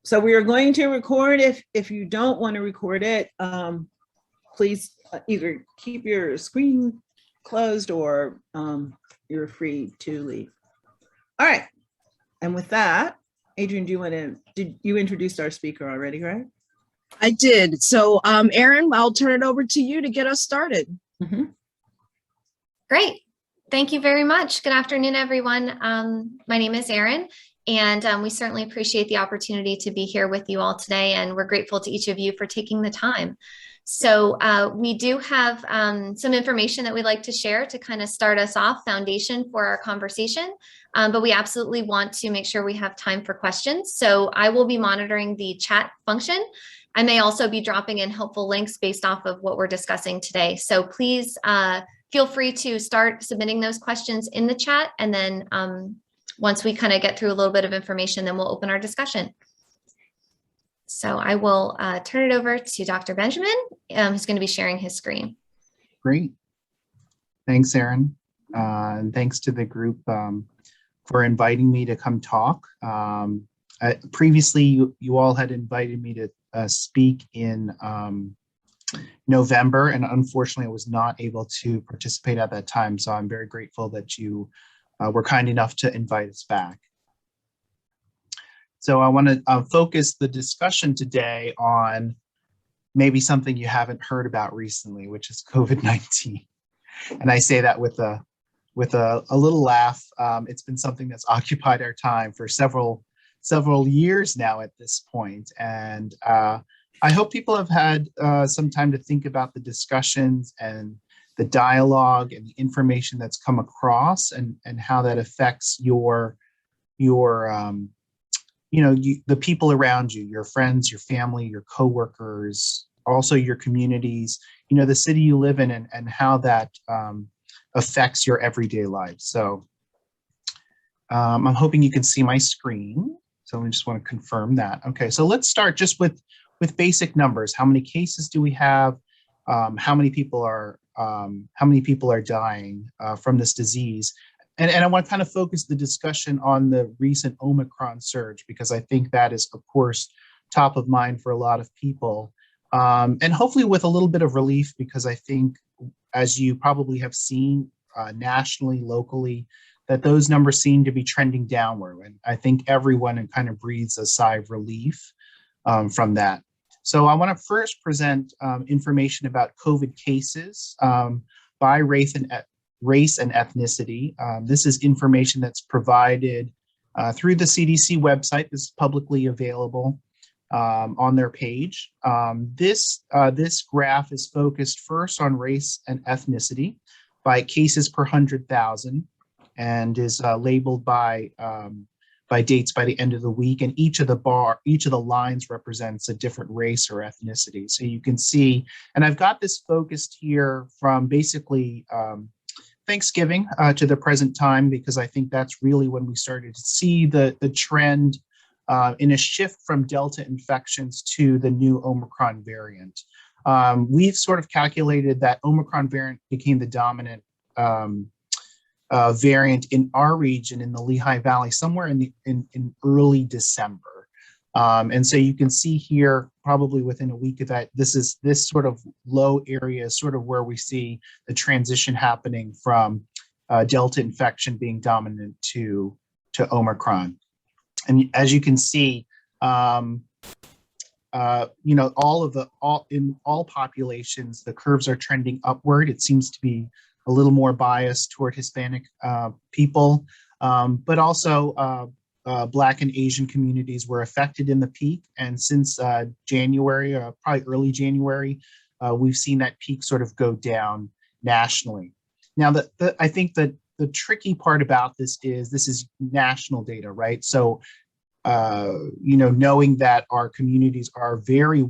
So we are going to record. If you don't want to record it, please either keep your screen closed or you're free to leave. All right. And with that, Adrian, did you introduce our speaker already, right? I did. So Erin, I'll turn it over to you to get us started. Mm-hmm. Great. Thank you very much. Good afternoon, everyone. My name is Erin, and we certainly appreciate the opportunity to be here with you all today, and we're grateful to each of you for taking the time. So we do have some information that we'd like to share to kind of start us off, foundation for our conversation, but we absolutely want to make sure we have time for questions. So I will be monitoring the chat function. I may also be dropping in helpful links based off of what we're discussing today. So please feel free to start submitting those questions in the chat. And then once we kind of get through a little bit of information, then we'll open our discussion. So I will turn it over to Dr. Benjamin, who's going to be sharing his screen. Great. Thanks, Erin. And thanks to the group for inviting me to come talk. Previously, you all had invited me to speak in November, and unfortunately I was not able to participate at that time. So I'm very grateful that you were kind enough to invite us back. So I want to focus the discussion today on maybe something you haven't heard about recently, which is COVID-19. And I say that with a little laugh. It's been something that's occupied our time for several years now at this point. And I hope people have had some time to think about the discussions and the dialogue and the information that's come across and how that affects the people around you, your friends, your family, your coworkers, also your communities, the city you live in, and how that affects your everyday life. So I'm hoping you can see my screen. So I just want to confirm that. Okay, so let's start just with basic numbers. How many cases do we have? How many people are dying from this disease? And I want to kind of focus the discussion on the recent Omicron surge, because I think that is, of course, top of mind for a lot of people. And hopefully with a little bit of relief, because I think, as you probably have seen nationally, locally, that those numbers seem to be trending downward. And I think everyone kind of breathes a sigh of relief from that. So I want to first present information about COVID cases by race and ethnicity. This is information that's provided through the CDC website. This is publicly available on their page. This graph is focused first on race and ethnicity by cases per 100,000 and is labeled by dates by the end of the week. And each of the lines represents a different race or ethnicity. So you can see, and I've got this focused here from basically Thanksgiving to the present time, because I think that's really when we started to see the trend in a shift from Delta infections to the new Omicron variant. We've sort of calculated that Omicron variant became the dominant variant in our region, in the Lehigh Valley, somewhere in early December. And so you can see here, probably within a week of that, this sort of low area is sort of where we see the transition happening from Delta infection being dominant to Omicron. And as you can see, in all populations, the curves are trending upward. It seems to be a little more biased toward Hispanic people, but also Black and Asian communities were affected in the peak. And since January, probably early January, we've seen that peak sort of go down nationally. Now, I think that the tricky part about this is national data, right? So, knowing that our communities are very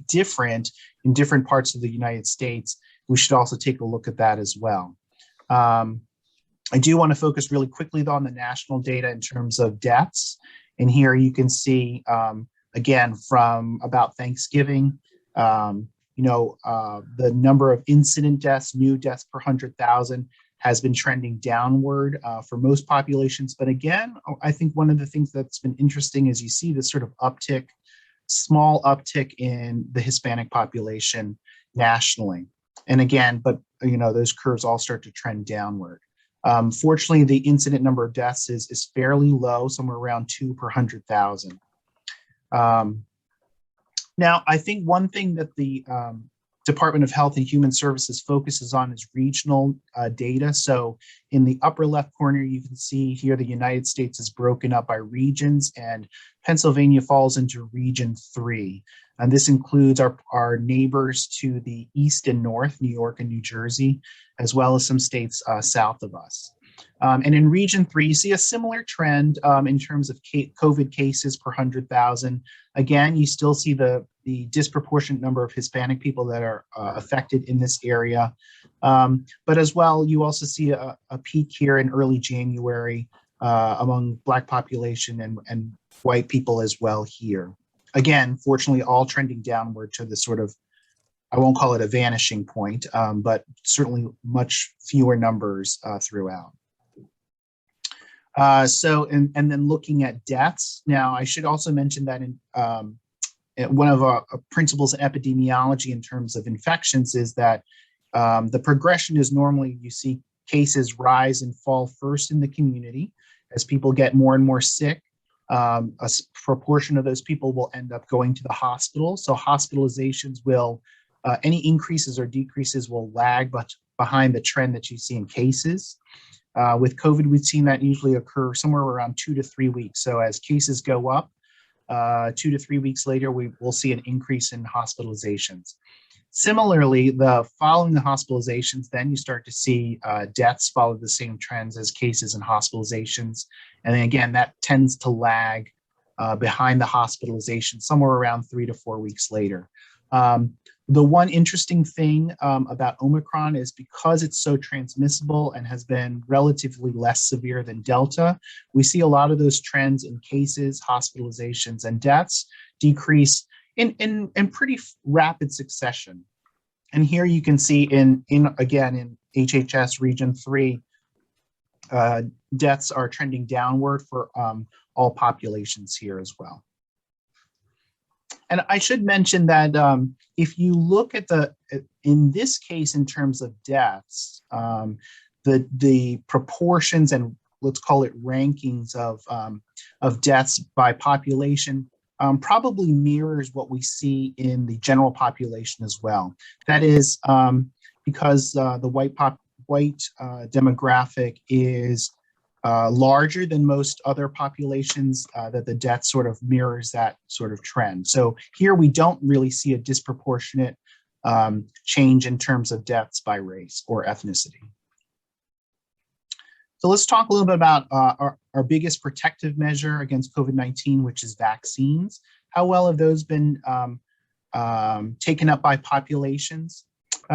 different in different parts of the United States, we should also take a look at that as well. I do want to focus really quickly, though, on the national data in terms of deaths. And here you can see, again, from about Thanksgiving, the number of incident deaths, new deaths per 100,000, has been trending downward for most populations. But again, I think one of the things that's been interesting is you see this sort of uptick, small uptick in the Hispanic population nationally. And again, but those curves all start to trend downward. Fortunately, the incident number of deaths is fairly low, somewhere around 2 per 100,000. Now, I think one thing that the Department of Health and Human Services focuses on is regional data. So in the upper left corner, you can see here the United States is broken up by regions, and Pennsylvania falls into region 3. And this includes our neighbors to the east and north, New York and New Jersey, as well as some states south of us. And in region 3, you see a similar trend in terms of COVID cases per 100,000. Again, you still see the disproportionate number of Hispanic people that are affected in this area. But as well, you also see a peak here in early January among Black population and white people as well here. Again, fortunately, all trending downward to the sort of, I won't call it a vanishing point, but certainly much fewer numbers throughout. And then looking at deaths. Now, I should also mention that in one of our principles in epidemiology in terms of infections is that the progression is normally you see cases rise and fall first in the community as people get more and more sick. A proportion of those people will end up going to the hospital. So hospitalizations will, any increases or decreases will lag but behind the trend that you see in cases. With COVID, we've seen that usually occur somewhere around 2 to 3 weeks. So as cases go up, 2 to 3 weeks later, we will see an increase in hospitalizations. Similarly, following the hospitalizations, then you start to see deaths follow the same trends as cases and hospitalizations. And then again, that tends to lag behind the hospitalization somewhere around 3 to 4 weeks later. The one interesting thing about Omicron is because it's so transmissible and has been relatively less severe than Delta, we see a lot of those trends in cases, hospitalizations, and deaths decrease in pretty rapid succession. And here you can see in HHS region 3, deaths are trending downward for all populations here as well. And I should mention that if you look at in this case, in terms of deaths, the proportions and let's call it rankings of deaths by population probably mirrors what we see in the general population as well. That is because the white demographic is larger than most other populations, that the death sort of mirrors that sort of trend. So here we don't really see a disproportionate change in terms of deaths by race or ethnicity. So let's talk a little bit about our biggest protective measure against COVID-19, which is vaccines. How well have those been taken up by populations?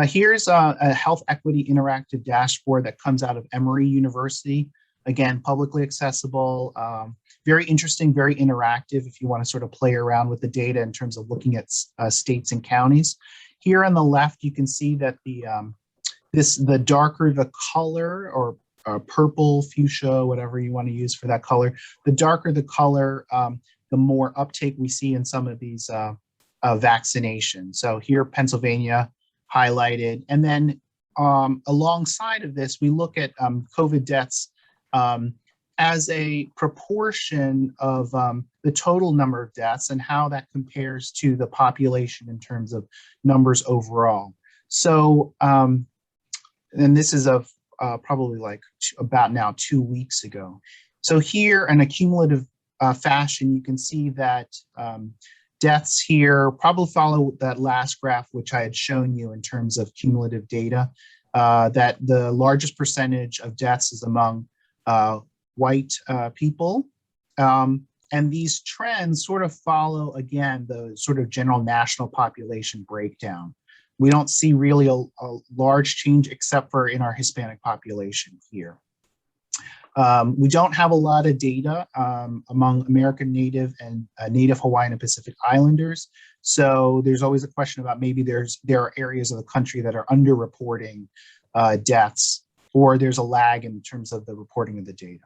Here's a health equity interactive dashboard that comes out of Emory University. Again, publicly accessible, very interesting, very interactive if you want to sort of play around with the data in terms of looking at states and counties. Here on the left, you can see that the darker the color, or purple, fuchsia, whatever you want to use for that color, the darker the color, the more uptake we see in some of these vaccinations. So here, Pennsylvania highlighted. And then alongside of this, we look at COVID deaths as a proportion of the total number of deaths and how that compares to the population in terms of numbers overall. So, and this is of probably like about now 2 weeks ago. So here in a cumulative fashion, you can see that deaths here probably follow that last graph, which I had shown you in terms of cumulative data, that the largest percentage of deaths is among white people. And these trends sort of follow, again, the sort of general national population breakdown. We don't see really a large change except for in our Hispanic population here. We don't have a lot of data among American Native and Native Hawaiian and Pacific Islanders. So there's always a question about maybe there are areas of the country that are underreporting deaths or there's a lag in terms of the reporting of the data.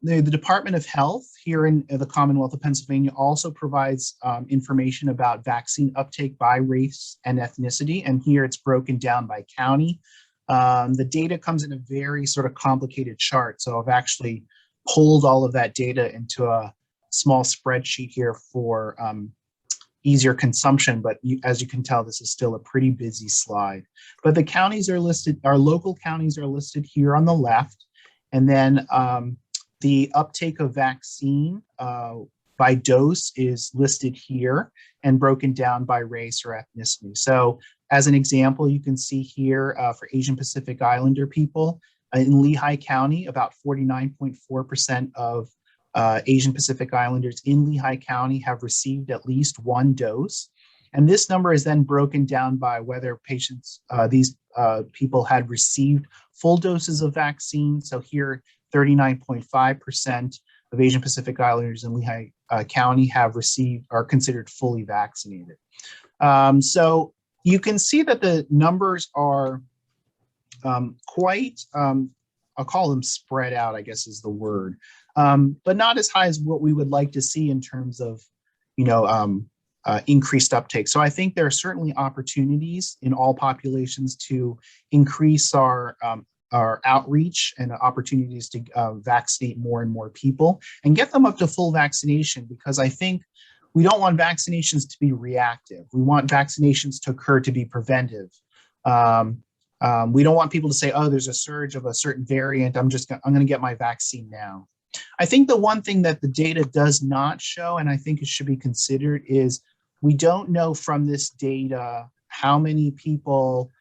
The Department of Health here in the Commonwealth of Pennsylvania also provides information about vaccine uptake by race and ethnicity, and here it's broken down by county. The data comes in a very sort of complicated chart, so I've actually pulled all of that data into a small spreadsheet here for easier consumption, but as you can tell, this is still a pretty busy slide. But the counties are listed, our local counties are listed here on the left, and then the uptake of vaccine by dose is listed here and broken down by race or ethnicity. So as an example, you can see here for Asian Pacific Islander people in Lehigh County, about 49.4% of Asian Pacific Islanders in Lehigh County have received at least one dose. And this number is then broken down by whether patients, these people had received full doses of vaccine. So here, 39.5% of Asian Pacific Islanders in Lehigh County have received, are considered fully vaccinated. So you can see that the numbers are quite, I'll call them spread out, I guess is the word, but not as high as what we would like to see in terms of, increased uptake. So I think there are certainly opportunities in all populations to increase our outreach and opportunities to vaccinate more and more people and get them up to full vaccination, because I think we don't want vaccinations to be reactive. We want vaccinations to occur to be preventive. We don't want people to say, oh, there's a surge of a certain variant, I'm going to get my vaccine now. I think the one thing that the data does not show, and I think it should be considered, is we don't know from this data how many people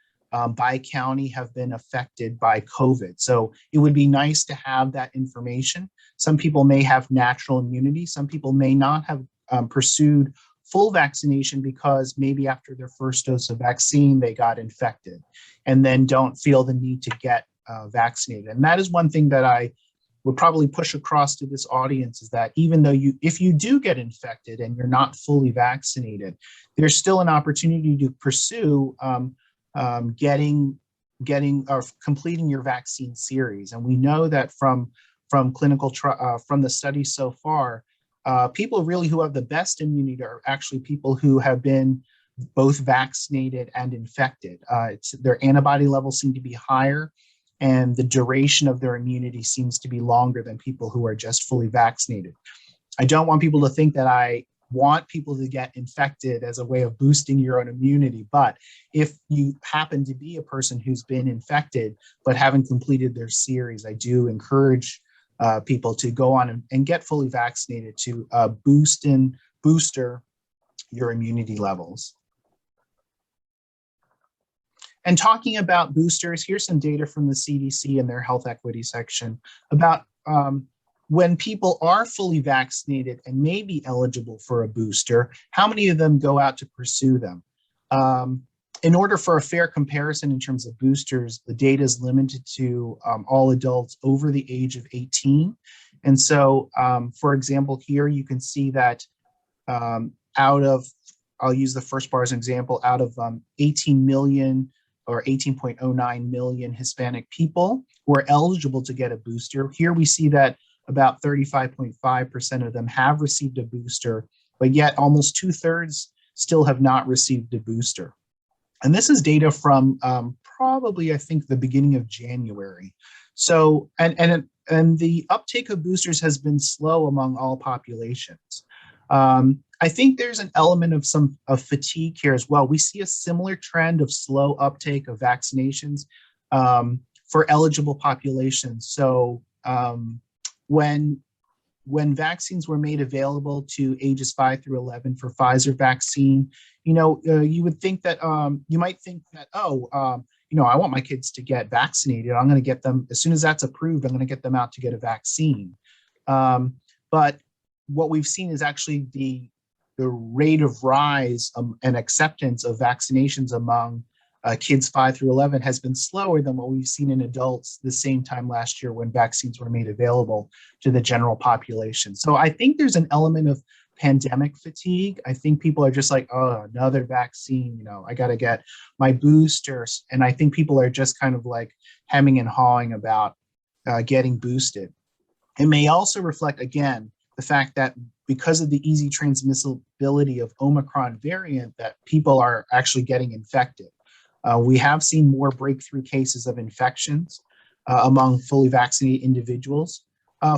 by county have been affected by COVID. So it would be nice to have that information. Some people may have natural immunity. Some people may not have pursued full vaccination because maybe after their first dose of vaccine, they got infected and then don't feel the need to get vaccinated. And that is one thing that I would probably push across to this audience, is that even though if you do get infected and you're not fully vaccinated, there's still an opportunity to pursue getting or completing your vaccine series. And we know that from clinical from the study so far, people really who have the best immunity are actually people who have been both vaccinated and infected. Their antibody levels seem to be higher, and the duration of their immunity seems to be longer than people who are just fully vaccinated. I don't want people to think that I want people to get infected as a way of boosting your own immunity. But if you happen to be a person who's been infected but haven't completed their series, I do encourage people to go on and get fully vaccinated to booster your immunity levels. And talking about boosters, here's some data from the CDC and their health equity section about when people are fully vaccinated and may be eligible for a booster, how many of them go out to pursue them? In order for a fair comparison in terms of boosters, the data is limited to all adults over the age of 18. And so, for example, here you can see that out of, I'll use the first bar as an example, out of 18 million or 18.09 million Hispanic people who are eligible to get a booster, here we see that about 35.5% of them have received a booster, but yet almost 2/3 still have not received a booster. And this is data from probably, I think, the beginning of January. So, and the uptake of boosters has been slow among all populations. I think there's an element of fatigue here as well. We see a similar trend of slow uptake of vaccinations for eligible populations. So when vaccines were made available to ages 5 through 11 for Pfizer vaccine, you would think that, you might think that, I want my kids to get vaccinated. I'm going to get them, as soon as that's approved, I'm going to get them out to get a vaccine. But what we've seen is actually the rate of rise and acceptance of vaccinations among kids 5 through 11 has been slower than what we've seen in adults the same time last year when vaccines were made available to the general population. So I think there's an element of pandemic fatigue. I think people are just like, oh, another vaccine, you know, I got to get my boosters. And I think people are just kind of like hemming and hawing about getting boosted. It may also reflect, again, the fact that because of the easy transmissibility of Omicron variant, that people are actually getting infected. We have seen more breakthrough cases of infections among fully vaccinated individuals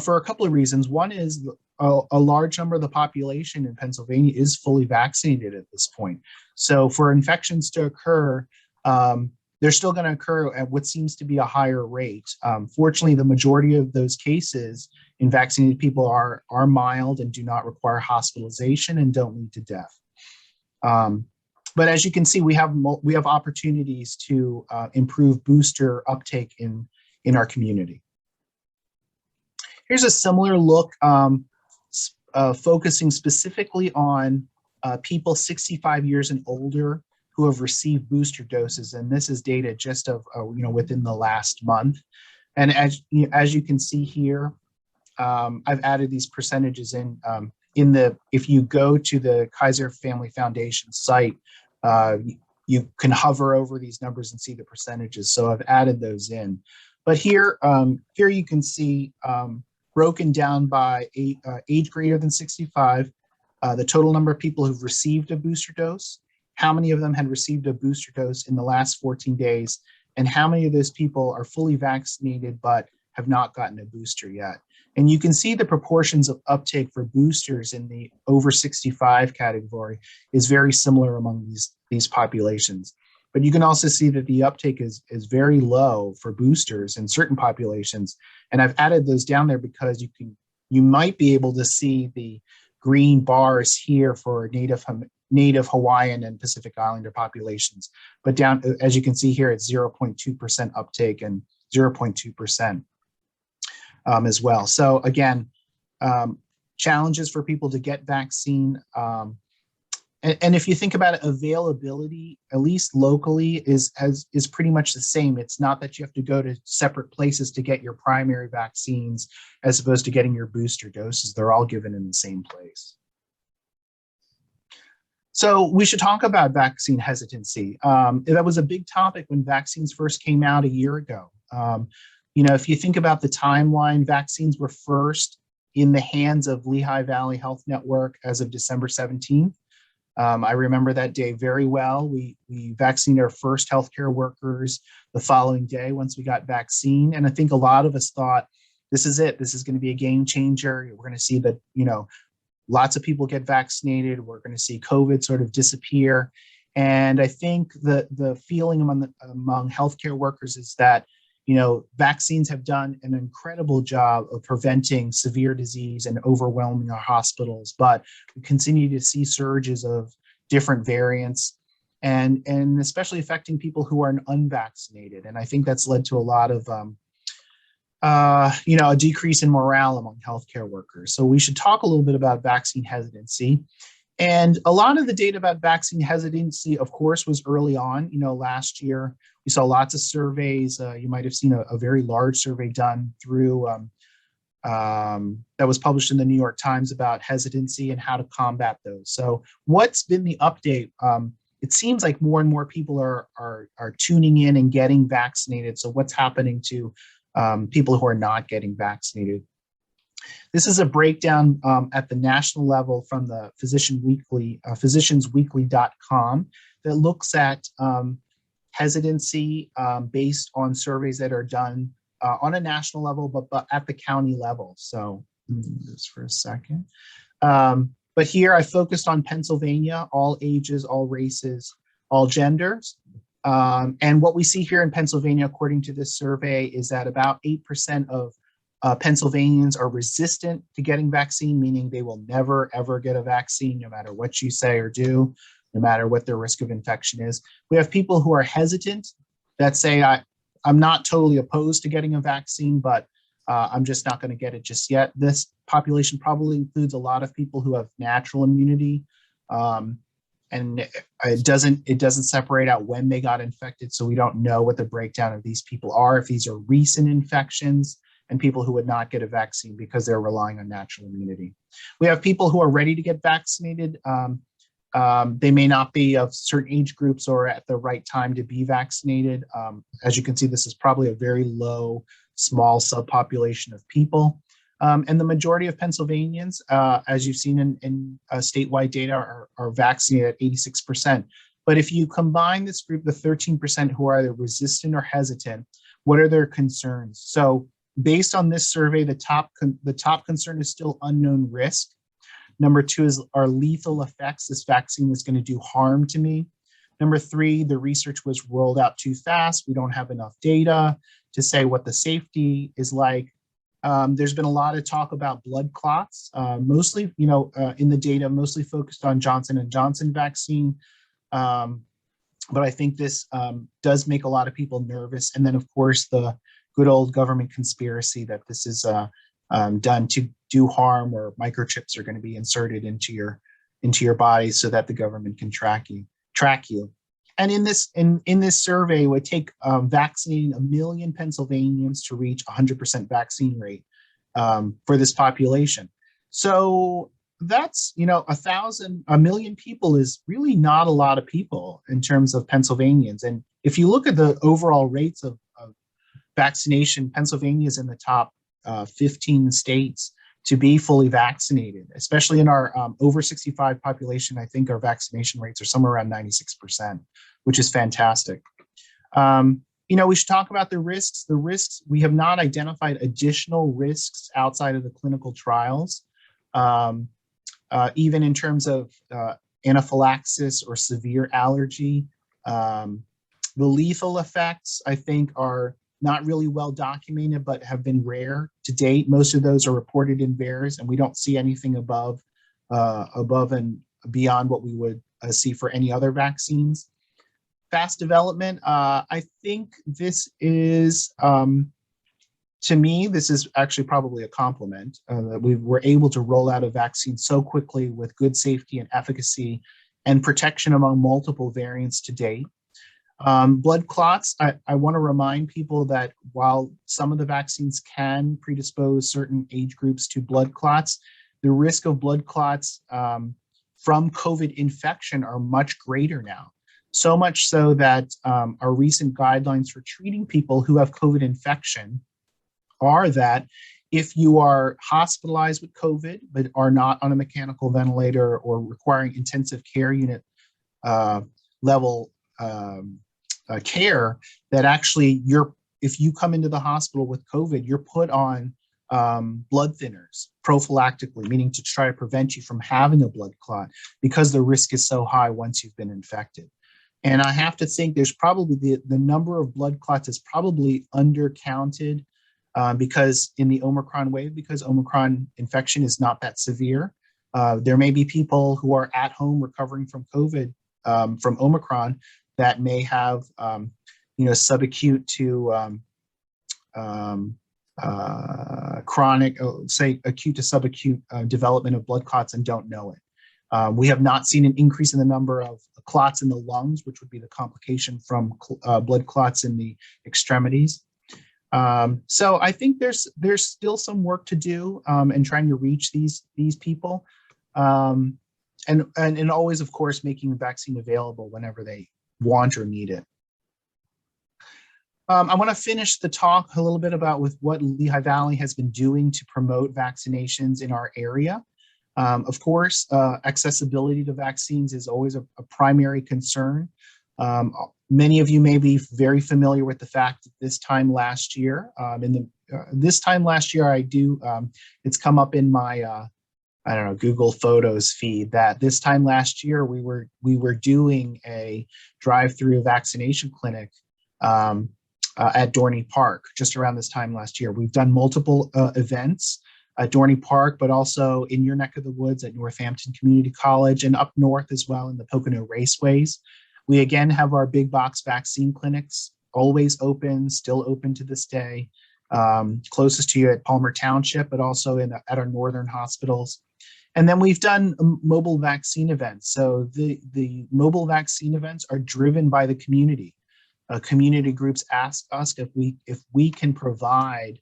for a couple of reasons. One is a large number of the population in Pennsylvania is fully vaccinated at this point. So for infections to occur, they're still going to occur at what seems to be a higher rate. Fortunately, the majority of those cases in vaccinated people are mild and do not require hospitalization and don't lead to death. But as you can see, we have opportunities to improve booster uptake in our community. Here's a similar look, focusing specifically on people 65 years and older who have received booster doses, and this is data just of within the last month. And as you can see here, I've added these percentages in if you go to the Kaiser Family Foundation site, you can hover over these numbers and see the percentages. So I've added those in. But here you can see broken down by age greater than 65, the total number of people who've received a booster dose, how many of them had received a booster dose in the last 14 days, and how many of those people are fully vaccinated but have not gotten a booster yet. And you can see the proportions of uptake for boosters in the over 65 category is very similar among these populations. But you can also see that the uptake is very low for boosters in certain populations. And I've added those down there because you might be able to see the green bars here for Native Hawaiian and Pacific Islander populations. But down, as you can see here, it's 0.2% uptake and 0.2% as well. So again, challenges for people to get vaccine. And if you think about it, availability, at least locally, is pretty much the same. It's not that you have to go to separate places to get your primary vaccines as opposed to getting your booster doses. They're all given in the same place. So we should talk about vaccine hesitancy. That was a big topic when vaccines first came out a year ago. If you think about the timeline, vaccines were first in the hands of Lehigh Valley Health Network as of December 17th. I remember that day very well. We vaccinated our first healthcare workers the following day once we got vaccine. And I think a lot of us thought, this is it. This is going to be a game changer. We're going to see that, lots of people get vaccinated. We're going to see COVID sort of disappear. And I think the feeling among healthcare workers is that, vaccines have done an incredible job of preventing severe disease and overwhelming our hospitals, but we continue to see surges of different variants and especially affecting people who are unvaccinated. And I think that's led to a lot of, a decrease in morale among healthcare workers. So we should talk a little bit about vaccine hesitancy. And a lot of the data about vaccine hesitancy, of course, was early on. Last year, we saw lots of surveys. You might have seen a very large survey done through that was published in the New York Times about hesitancy and how to combat those. So what's been the update? It seems like more and more people are tuning in and getting vaccinated. So what's happening to people who are not getting vaccinated? This is a breakdown at the national level from the physiciansweekly.com that looks at hesitancy based on surveys that are done on a national level, but at the county level. So let me do this for a second. But here I focused on Pennsylvania, all ages, all races, all genders. And what we see here in Pennsylvania, according to this survey, is that about 8% of Pennsylvanians are resistant to getting vaccine, meaning they will never, ever get a vaccine, no matter what you say or do, no matter what their risk of infection is. We have people who are hesitant that say, I'm not totally opposed to getting a vaccine, but I'm just not going to get it just yet. This population probably includes a lot of people who have natural immunity, and it doesn't separate out when they got infected, so we don't know what the breakdown of these people are, if these are recent infections, and people who would not get a vaccine because they're relying on natural immunity. We have people who are ready to get vaccinated. They may not be of certain age groups or at the right time to be vaccinated. As you can see, this is probably a very low, small subpopulation of people. And the majority of Pennsylvanians, as you've seen in statewide data, are vaccinated at 86%. But if you combine this group, the 13% who are either resistant or hesitant, what are their concerns? So based on this survey, the top concern is still unknown risk. Number 2 is, are lethal effects? This vaccine is going to do harm to me. Number 3, the research was rolled out too fast. We don't have enough data to say what the safety is like. There's been a lot of talk about blood clots, mostly, in the data, mostly focused on Johnson & Johnson vaccine. But I think this does make a lot of people nervous. And then, of course, the good old government conspiracy that this is done to do harm, or microchips are going to be inserted into your body so that the government can track you. And in this survey, it would take vaccinating 1 million Pennsylvanians to reach 100% vaccine rate for this population. So that's, 1 million people is really not a lot of people in terms of Pennsylvanians. And if you look at the overall rates of vaccination, Pennsylvania is in the top 15 states to be fully vaccinated, especially in our over 65 population. I think our vaccination rates are somewhere around 96%, which is fantastic. We should talk about the risks. The risks, we have not identified additional risks outside of the clinical trials, even in terms of anaphylaxis or severe allergy. The lethal effects, I think, are not really well documented, but have been rare to date. Most of those are reported in VAERS, and we don't see anything above and beyond what we would see for any other vaccines. Fast development, I think this is, to me, this is actually probably a compliment that we were able to roll out a vaccine so quickly with good safety and efficacy and protection among multiple variants to date. Blood clots, I want to remind people that while some of the vaccines can predispose certain age groups to blood clots, the risk of blood clots from COVID infection are much greater now. So much so that our recent guidelines for treating people who have COVID infection are that if you are hospitalized with COVID but are not on a mechanical ventilator or requiring intensive care unit level care, that actually if you come into the hospital with COVID, you're put on blood thinners prophylactically, meaning to try to prevent you from having a blood clot because the risk is so high once you've been infected. And I have to think there's probably the number of blood clots is probably undercounted because in the Omicron wave, because Omicron infection is not that severe. There may be people who are at home recovering from COVID, from Omicron, that may have, subacute to chronic, say acute to subacute development of blood clots and don't know it. We have not seen an increase in the number of clots in the lungs, which would be the complication from blood clots in the extremities. So I think there's still some work to do in trying to reach these people, and always, of course, making the vaccine available whenever they want or need it. I want to finish the talk a little bit about with what Lehigh Valley has been doing to promote vaccinations in our area. Of course, accessibility to vaccines is always a primary concern. Many of you may be very familiar with the fact that this time last year, it's come up in my, Google Photos feed that this time last year we were doing a drive-through vaccination clinic at Dorney Park just around this time last year. We've done multiple events at Dorney Park, but also in your neck of the woods at Northampton Community College and up north as well in the Pocono Raceways. We again have our big box vaccine clinics, always open, still open to this day, closest to you at Palmer Township, but also at our northern hospitals. And then we've done mobile vaccine events. So the mobile vaccine events are driven by the community. Community groups ask us if we can provide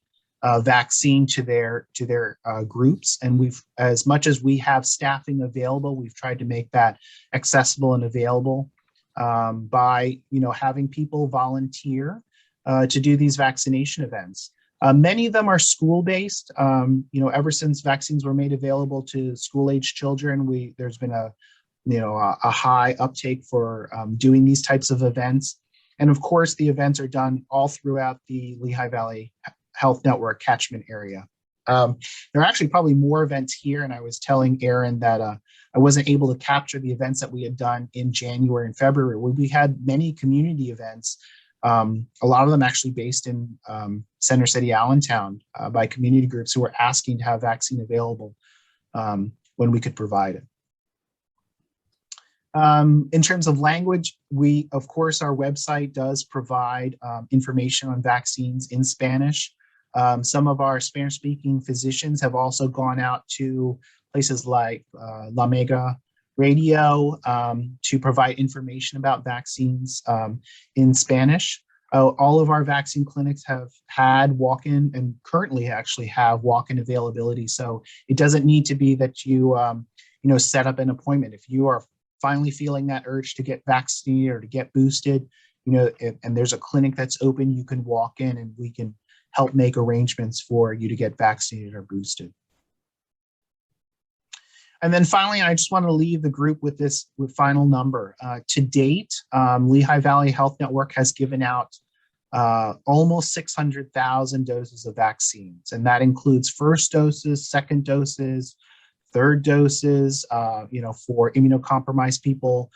vaccine to their groups. And we've, as much as we have staffing available, we've tried to make that accessible and available by having people volunteer to do these vaccination events. Many of them are school-based. Ever since vaccines were made available to school-age children, there's been a high uptake for doing these types of events. And of course, the events are done all throughout the Lehigh Valley Health Network catchment area. There are actually probably more events here, and I was telling Aaron that I wasn't able to capture the events that we had done in January and February. We had many community events, a lot of them actually based in Center City, Allentown, by community groups who were asking to have vaccine available when we could provide it. In terms of language, of course, our website does provide information on vaccines in Spanish. Some of our Spanish-speaking physicians have also gone out to places like La Mega Radio to provide information about vaccines in Spanish. All of our vaccine clinics have had walk-in and currently actually have walk-in availability. So it doesn't need to be that you set up an appointment. If you are finally feeling that urge to get vaccinated or to get boosted, and there's a clinic that's open, you can walk in and we can help make arrangements for you to get vaccinated or boosted. And then finally, I just want to leave the group with this final number. To date, Lehigh Valley Health Network has given out almost 600,000 doses of vaccines, and that includes first doses, second doses, third doses, for immunocompromised people,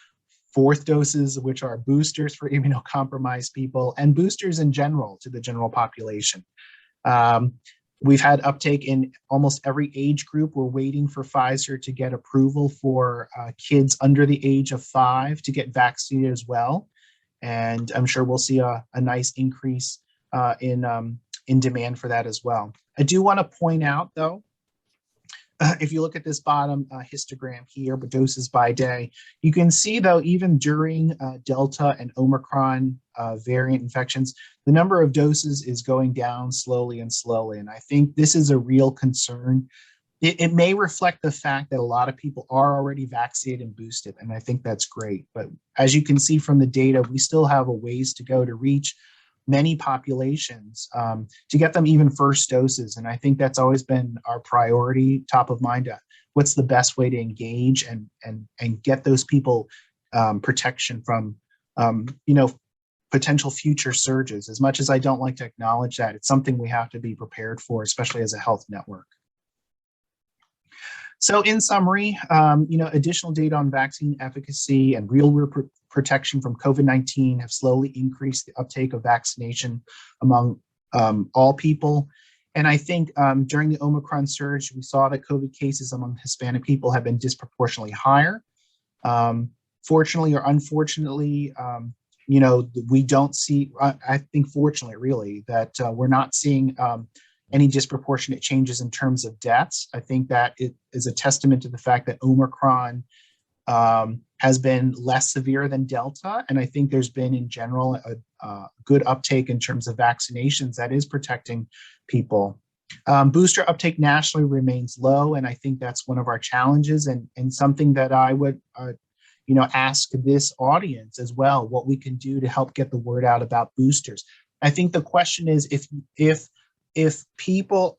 fourth doses, which are boosters for immunocompromised people, and boosters in general to the general population. We've had uptake in almost every age group. We're waiting for Pfizer to get approval for kids under the age of 5 to get vaccinated as well. And I'm sure we'll see a nice increase in demand for that as well. I do want to point out, though, if you look at this bottom histogram here, but doses by day, you can see, though, even during Delta and Omicron variant infections, the number of doses is going down slowly and slowly. And I think this is a real concern. It may reflect the fact that a lot of people are already vaccinated and boosted, and I think that's great. But as you can see from the data, we still have a ways to go to reach many populations to get them even first doses. And I think that's always been our priority, top of mind. What's the best way to engage and get those people protection from, potential future surges. As much as I don't like to acknowledge that, it's something we have to be prepared for, especially as a health network. So in summary, additional data on vaccine efficacy and real-world protection from COVID-19 have slowly increased the uptake of vaccination among all people. And I think during the Omicron surge, we saw that COVID cases among Hispanic people have been disproportionately higher. Fortunately or unfortunately, we don't see, I think fortunately really, that we're not seeing any disproportionate changes in terms of deaths. I think that it is a testament to the fact that Omicron has been less severe than Delta. And I think there's been in general a good uptake in terms of vaccinations that is protecting people. Booster uptake nationally remains low. And I think that's one of our challenges and something that I would ask this audience as well, what we can do to help get the word out about boosters. I think the question is if people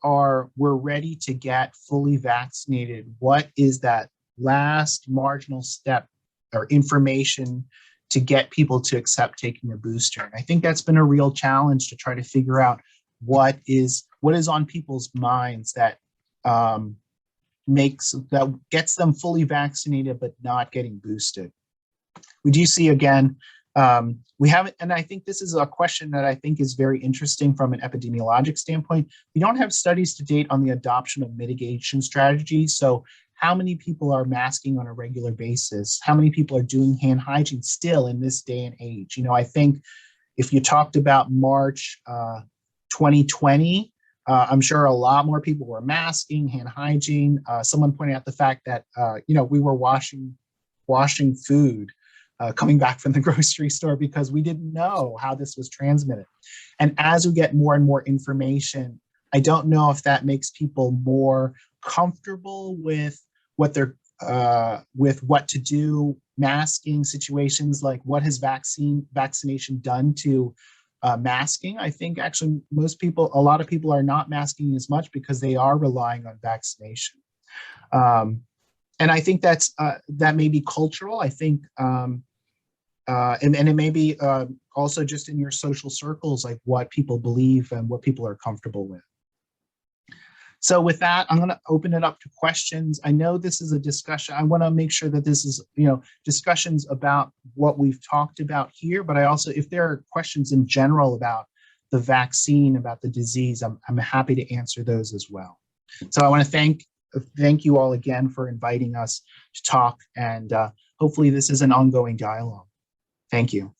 were ready to get fully vaccinated, what is that last marginal step or information to get people to accept taking a booster? And I think that's been a real challenge to try to figure out what is on people's minds that gets them fully vaccinated but not getting boosted. We do see again, we haven't, and I think this is a question that I think is very interesting from an epidemiologic standpoint. We don't have studies to date on the adoption of mitigation strategies. So how many people are masking on a regular basis? How many people are doing hand hygiene still in this day and age? I think if you talked about March 2020, I'm sure a lot more people were masking, hand hygiene. Someone pointed out the fact that, we were washing food coming back from the grocery store because we didn't know how this was transmitted. And as we get more and more information I don't know if that makes people more comfortable with what they're with what to do, masking situations, like what has vaccination done to masking. I think actually a lot of people are not masking as much because they are relying on vaccination. And I think that may be cultural. I think, and it may be also just in your social circles, like what people believe and what people are comfortable with. So with that, I'm going to open it up to questions. I know this is a discussion. I want to make sure that this is, discussions about what we've talked about here, but I also, if there are questions in general about the vaccine, about the disease, I'm happy to answer those as well. So I want to thank you all again for inviting us to talk, and hopefully this is an ongoing dialogue. Thank you.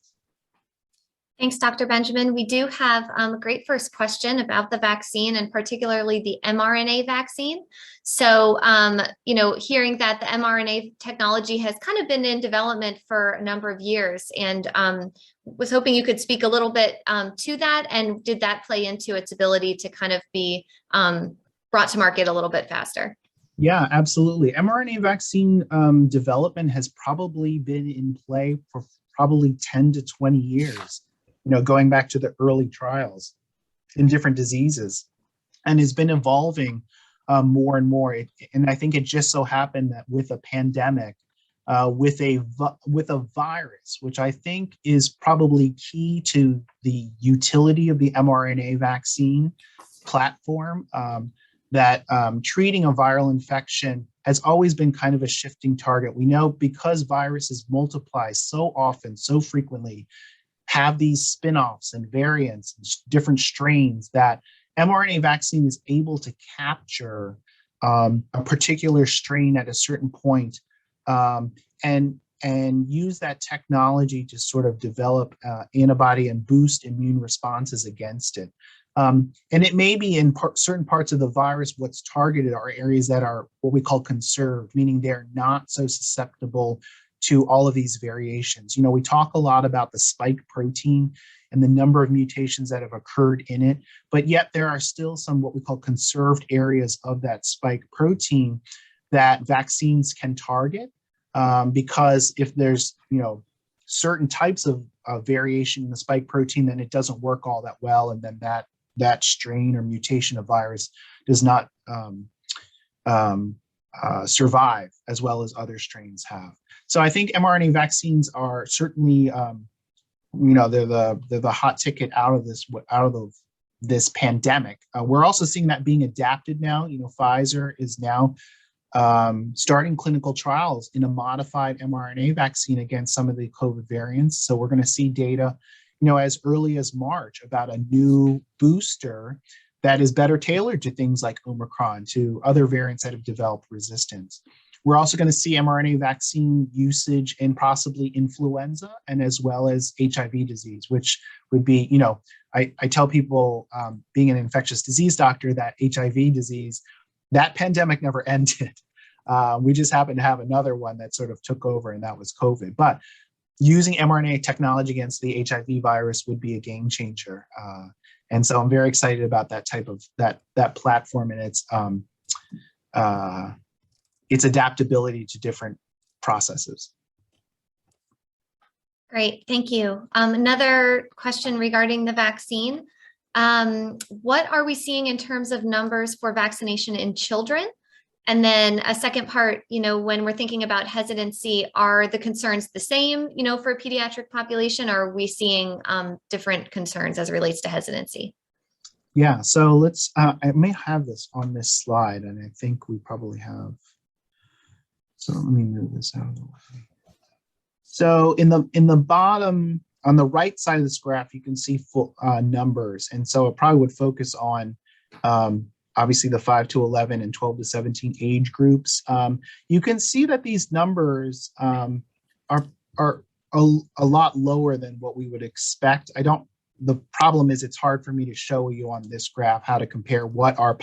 Thanks, Dr. Benjamin. We do have a great first question about the vaccine, and particularly the mRNA vaccine. So, hearing that the mRNA technology has kind of been in development for a number of years, and was hoping you could speak a little bit to that, and did that play into its ability to kind of be brought to market a little bit faster? Yeah, absolutely. mRNA vaccine development has probably been in play for probably 10 to 20 years. Going back to the early trials in different diseases, and has been evolving more and more. And I think it just so happened that with a pandemic, with a virus, which I think is probably key to the utility of the mRNA vaccine platform, that treating a viral infection has always been kind of a shifting target. We know because viruses multiply so often, so frequently, have these spin-offs and variants, and different strains, that mRNA vaccine is able to capture a particular strain at a certain point, and use that technology to sort of develop antibody and boost immune responses against it. And it may be in certain parts of the virus, what's targeted are areas that are what we call conserved, meaning they're not so susceptible to all of these variations. We talk a lot about the spike protein and the number of mutations that have occurred in it, but yet there are still some what we call conserved areas of that spike protein that vaccines can target, because if there's certain types of variation in the spike protein, then it doesn't work all that well, and then that strain or mutation of virus does not survive as well as other strains have. So I think mRNA vaccines are certainly, they're the hot ticket out of this pandemic. We're also seeing that being adapted now. Pfizer is now starting clinical trials in a modified mRNA vaccine against some of the COVID variants. So we're going to see data, as early as March about a new booster that is better tailored to things like Omicron, to other variants that have developed resistance. We're also going to see mRNA vaccine usage in possibly influenza, and as well as HIV disease, which would be, I tell people, being an infectious disease doctor, that HIV disease, that pandemic never ended. We just happened to have another one that sort of took over, and that was COVID. But using mRNA technology against the HIV virus would be a game changer. And so I'm very excited about that type of that platform and its adaptability to different processes. Great, thank you. Another question regarding the vaccine. What are we seeing in terms of numbers for vaccination in children? And then a second part, when we're thinking about hesitancy, are the concerns the same, for a pediatric population, or are we seeing different concerns as it relates to hesitancy? Yeah, so let's, I may have this on this slide, and I think we probably have. So let me move this out of the way. So in the bottom, on the right side of this graph, you can see full numbers. And so it probably would focus on obviously the 5 to 11 and 12 to 17 age groups. You can see that these numbers are a lot lower than what we would expect. The problem is it's hard for me to show you on this graph how to compare what our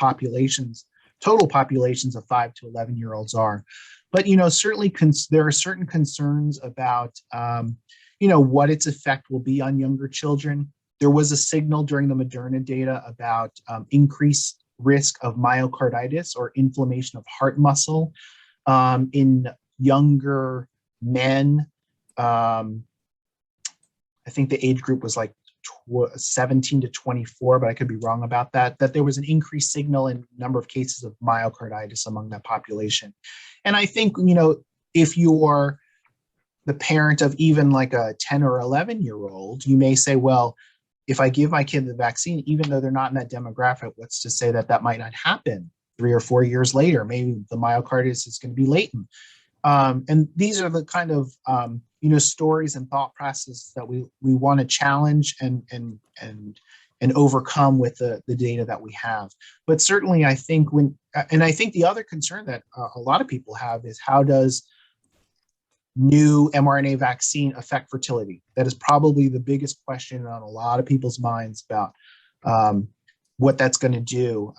total populations of 5 to 11-year-olds are. But, certainly there are certain concerns about, what its effect will be on younger children. There was a signal during the Moderna data about increased risk of myocarditis or inflammation of heart muscle in younger men. I think the age group was like 17 to 24, but I could be wrong about that there was an increased signal in number of cases of myocarditis among that population. And I think, if you're the parent of even like a 10 or 11-year-old, you may say, well, if I give my kid the vaccine, even though they're not in that demographic, what's to say that might not happen 3 or 4 years later? Maybe the myocarditis is going to be latent. And these are the kind of stories and thought processes that we want to challenge and overcome with the data that we have. But certainly, I think I think the other concern that a lot of people have is, how does new mRNA vaccine affect fertility? That is probably the biggest question on a lot of people's minds about what that's going to do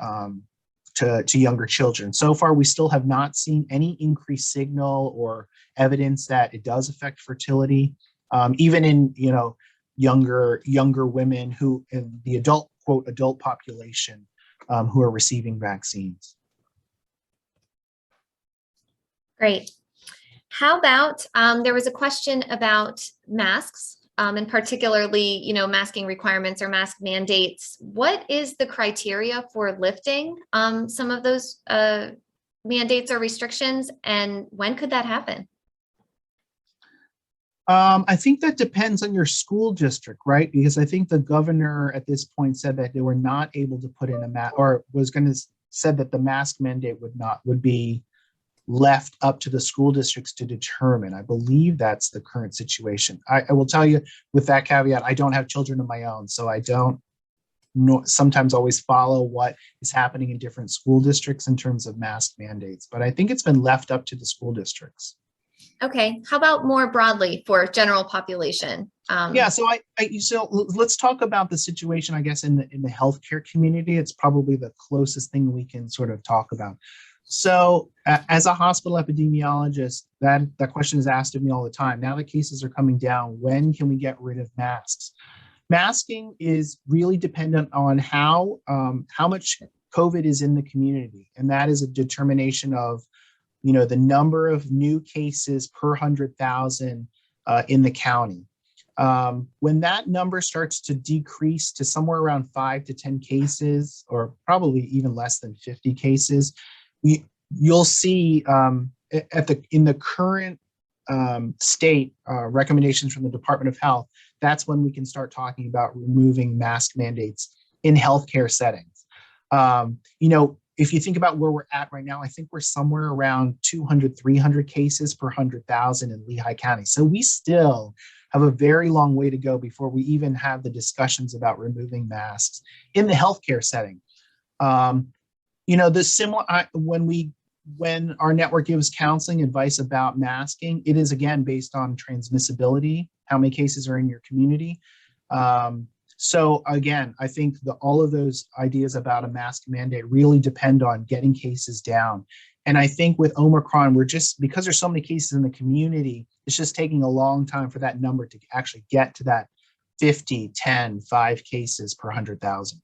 to younger children. So far, we still have not seen any increased signal or evidence that it does affect fertility, even in younger women who in the adult population who are receiving vaccines. Great. How about, there was a question about masks, and particularly, masking requirements or mask mandates. What is the criteria for lifting some of those mandates or restrictions, and when could that happen? I think that depends on your school district, right? Because I think the governor at this point said that they were not able to put in a mask, or was going to said that the mask mandate would be left up to the school districts to determine. I believe that's the current situation. I will tell you, with that caveat, I don't have children of my own, so I don't sometimes always follow what is happening in different school districts in terms of mask mandates. But I think it's been left up to the school districts. Okay. How about more broadly for general population? Yeah. So so let's talk about the situation, I guess, in the healthcare community. It's probably the closest thing we can sort of talk about. So as a hospital epidemiologist, that question is asked of me all the time. Now that cases are coming down, when can we get rid of masks? Masking is really dependent on how much COVID is in the community. And that is a determination of, the number of new cases per 100,000 in the county. When that number starts to decrease to somewhere around 5 to 10 cases, or probably even less than 50 cases, you'll see in the current state recommendations from the Department of Health, that's when we can start talking about removing mask mandates in healthcare settings. If you think about where we're at right now, I think we're somewhere around 200, 300 cases per 100,000 in Lehigh County. So we still have a very long way to go before we even have the discussions about removing masks in the healthcare setting. When our network gives counseling advice about masking, it is again based on transmissibility, how many cases are in your community. So again, I think all of those ideas about a mask mandate really depend on getting cases down. And I think with Omicron, because there's so many cases in the community, it's just taking a long time for that number to actually get to that 50, 10, 5 cases per 100,000.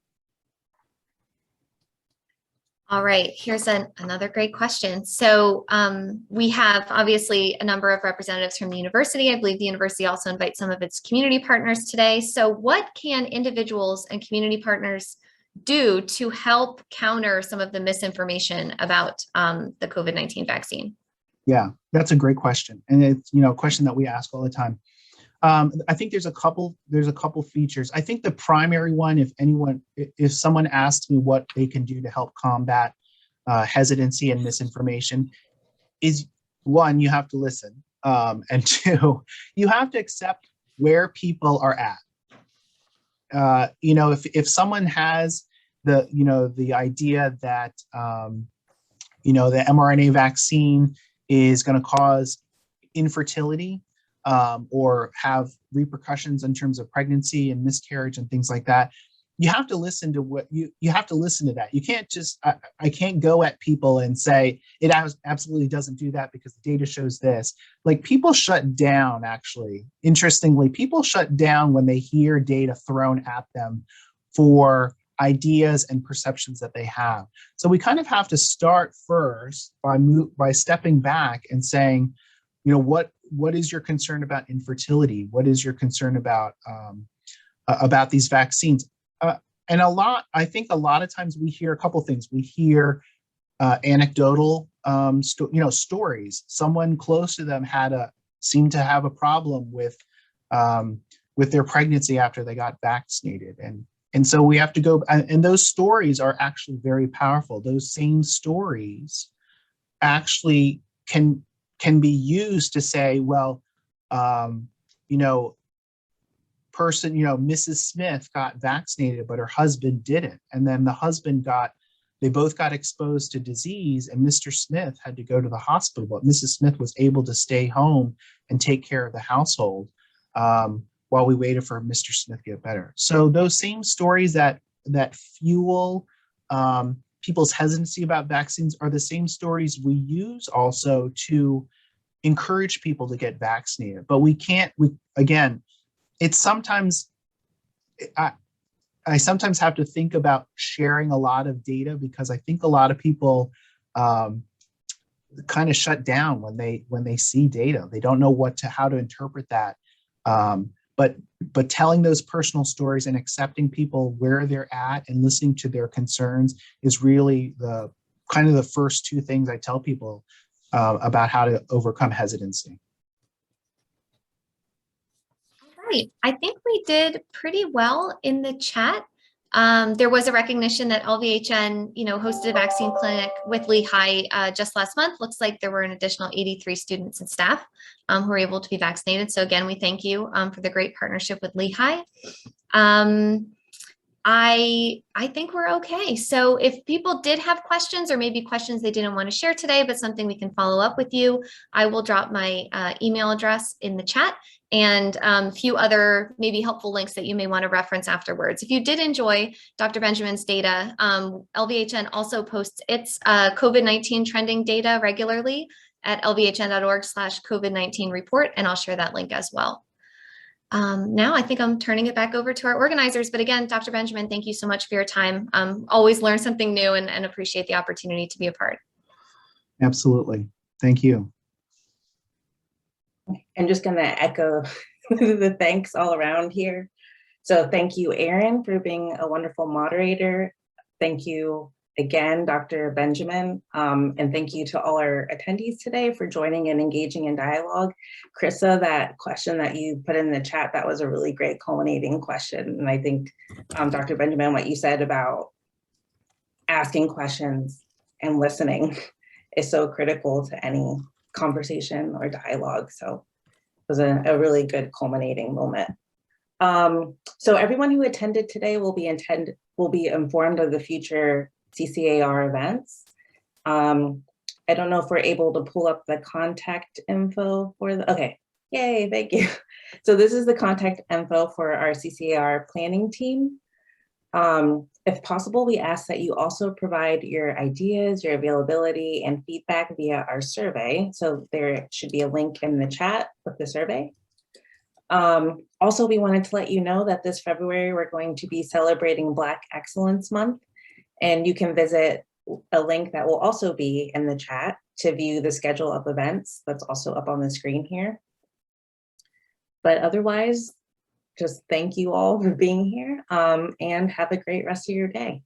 All right, here's another great question. So we have obviously a number of representatives from the university. I believe the university also invites some of its community partners today. So what can individuals and community partners do to help counter some of the misinformation about the COVID-19 vaccine? Yeah, that's a great question. And it's a question that we ask all the time. I think there's a couple features. I think the primary one, if someone asks me what they can do to help combat hesitancy and misinformation, is one, you have to listen. And two, you have to accept where people are at. If someone has the idea that, the mRNA vaccine is going to cause infertility, or have repercussions in terms of pregnancy and miscarriage and things like that, you have to listen to what you have to listen to that. You can't just, I can't go at people and say it absolutely doesn't do that because the data shows this. Like, people shut down, actually. Interestingly, people shut down when they hear data thrown at them for ideas and perceptions that they have. So we kind of have to start first by stepping back and saying, what is your concern about infertility? What is your concern about these vaccines? And I think a lot of times we hear a couple things. We hear anecdotal, stories. Someone close to them seemed to have a problem with their pregnancy after they got vaccinated, and so we have to go. And those stories are actually very powerful. Those same stories actually can be used to say, well, Mrs. Smith got vaccinated, but her husband didn't, and then the husband they both got exposed to disease, and Mr. Smith had to go to the hospital, but Mrs. Smith was able to stay home and take care of the household while we waited for Mr. Smith to get better. So those same stories that fuel people's hesitancy about vaccines are the same stories we use also to encourage people to get vaccinated. But it's sometimes, I sometimes have to think about sharing a lot of data, because I think a lot of people kind of shut down when they see data. They don't know how to interpret that. But telling those personal stories and accepting people where they're at and listening to their concerns is really the first two things I tell people about how to overcome hesitancy. Right. I think we did pretty well in the chat. There was a recognition that LVHN, hosted a vaccine clinic with Lehigh just last month. Looks like there were an additional 83 students and staff who were able to be vaccinated. So again, we thank you for the great partnership with Lehigh. I think we're okay. So if people did have questions, or maybe questions they didn't want to share today, but something we can follow up with you, I will drop my email address in the chat, and a few other maybe helpful links that you may want to reference afterwards. If you did enjoy Dr. Benjamin's data, LVHN also posts its COVID-19 trending data regularly at lvhn.org/COVID-19 report, and I'll share that link as well. Now I think I'm turning it back over to our organizers. But again, Dr. Benjamin, thank you so much for your time. Always learn something new, and appreciate the opportunity to be a part. Absolutely. Thank you. I'm just going to echo the thanks all around here. So thank you, Erin, for being a wonderful moderator. Thank you again, Dr. Benjamin, and thank you to all our attendees today for joining and engaging in dialogue. Krissa, that question that you put in the chat, that was a really great culminating question. And I think, Dr. Benjamin, what you said about asking questions and listening is so critical to any conversation or dialogue. So it was a really good culminating moment. So everyone who attended today will be informed of the future CCAR events. I don't know if we're able to pull up the contact info for okay, yay, thank you. So this is the contact info for our CCAR planning team. If possible, we ask that you also provide your ideas, your availability, and feedback via our survey. So there should be a link in the chat with the survey. Also, we wanted to let you know that this February, we're going to be celebrating Black Excellence Month, and you can visit a link that will also be in the chat to view the schedule of events. That's also up on the screen here. But otherwise, just thank you all for being here, and have a great rest of your day.